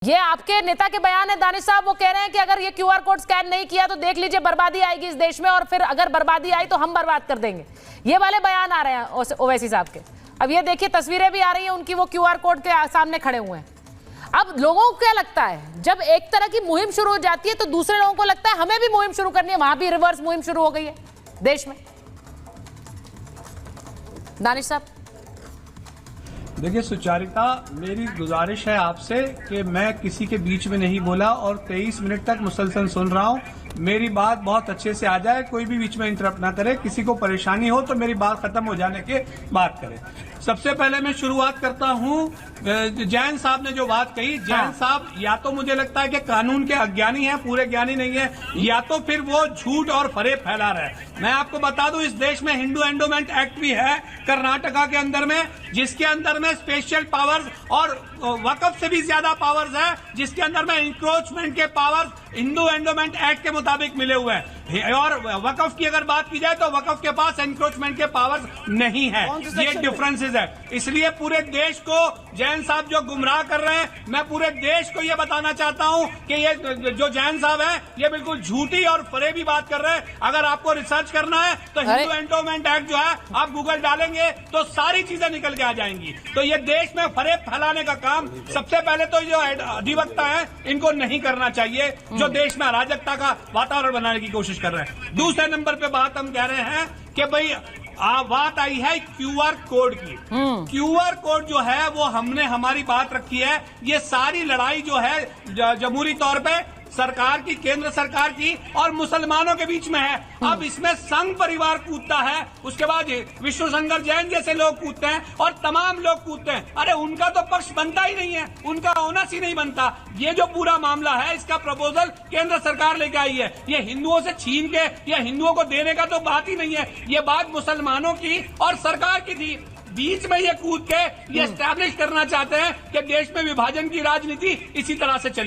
ये आपके नेता के बयान है दानिश साहब। वो कह रहे हैं कि अगर ये क्यूआर कोड स्कैन नहीं किया तो देख लीजिए बर्बादी आएगी इस देश में, और फिर अगर बर्बादी आई तो हम बर्बाद कर देंगे। ये वाले बयान आ रहे हैं ओवैसी साहब के। अब ये देखिए तस्वीरें भी आ रही हैं उनकी, वो क्यूआर कोड के सामने खड़े हुए हैं। अब लोगों को क्या लगता है, जब एक तरह की मुहिम शुरू हो जाती है तो दूसरे लोगों को लगता है हमें भी मुहिम शुरू करनी है। वहां भी रिवर्स मुहिम शुरू हो गई है देश में। दानिश साहब देखिए सुचारिता, मेरी गुजारिश है आपसे कि मैं किसी के बीच में नहीं बोला और 23 मिनट तक मुसलसल सुन रहा हूँ। मेरी बात बहुत अच्छे से आ जाए, कोई भी बीच में इंटरप्ट ना करे। किसी को परेशानी हो तो मेरी बात खत्म हो जाने के बात करे। सबसे पहले मैं शुरुआत करता हूँ, जैन साहब ने जो बात कही, जैन साहब या तो मुझे लगता है कि कानून के अज्ञानी हैं, पूरे ज्ञानी नहीं है, या तो फिर वो झूठ और फरेब फैला रहे हैं। मैं आपको बता दूं, इस देश में हिंदू एंडोमेंट एक्ट भी है कर्नाटका के अंदर में, जिसके अंदर में स्पेशल पावर्स और वक्फ से भी ज्यादा पावर्स है, जिसके अंदर में इंक्रोचमेंट के पावर्स हिंदू एंडोमेंट एक्ट के मुताबिक मिले हुए हैं। और वक्फ की अगर बात की जाए तो वक्फ के पास एंक्रोचमेंट के पावर्स नहीं है। ये डिफरेंसेस है। इसलिए पूरे देश को जैन साहब जो गुमराह कर रहे हैं, मैं पूरे देश को ये बताना चाहता हूं कि ये जो जैन साहब है ये बिल्कुल झूठी और फरेबी बात कर रहे हैं। अगर आपको रिसर्च करना है तो हिंदू एंडोमेंट एक्ट जो है आप गूगल डालेंगे तो सारी चीजें निकल के आ जाएंगी। तो ये देश में फरेब फैलाने का काम सबसे पहले तो जो अधिवक्ता है इनको नहीं करना चाहिए, जो देश में अराजकता का वातावरण बनाने की कोशिश कर रहे हैं। दूसरे नंबर पे बात हम कह रहे हैं कि भाई बात आई है क्यूआर कोड की। क्यूआर कोड जो है वो हमने हमारी बात रखी है। ये सारी लड़ाई जो है जमहूरी तौर पे सरकार की, केंद्र सरकार की और मुसलमानों के बीच में है। अब इसमें संघ परिवार कूदता है, उसके बाद विश्व शंकर जैन जैसे लोग कूदते हैं और तमाम लोग कूदते हैं। अरे उनका तो पक्ष बनता ही नहीं है, उनका ओनस ही नहीं बनता। ये जो पूरा मामला है इसका प्रपोजल केंद्र सरकार लेके आई है। ये हिंदुओं से छीन के या हिंदुओं को देने का तो बात ही नहीं है। ये बात मुसलमानों की और सरकार की थी। बीच में ये कूद के ये एस्टैब्लिश करना चाहते हैं कि देश में विभाजन की राजनीति इसी तरह से चले।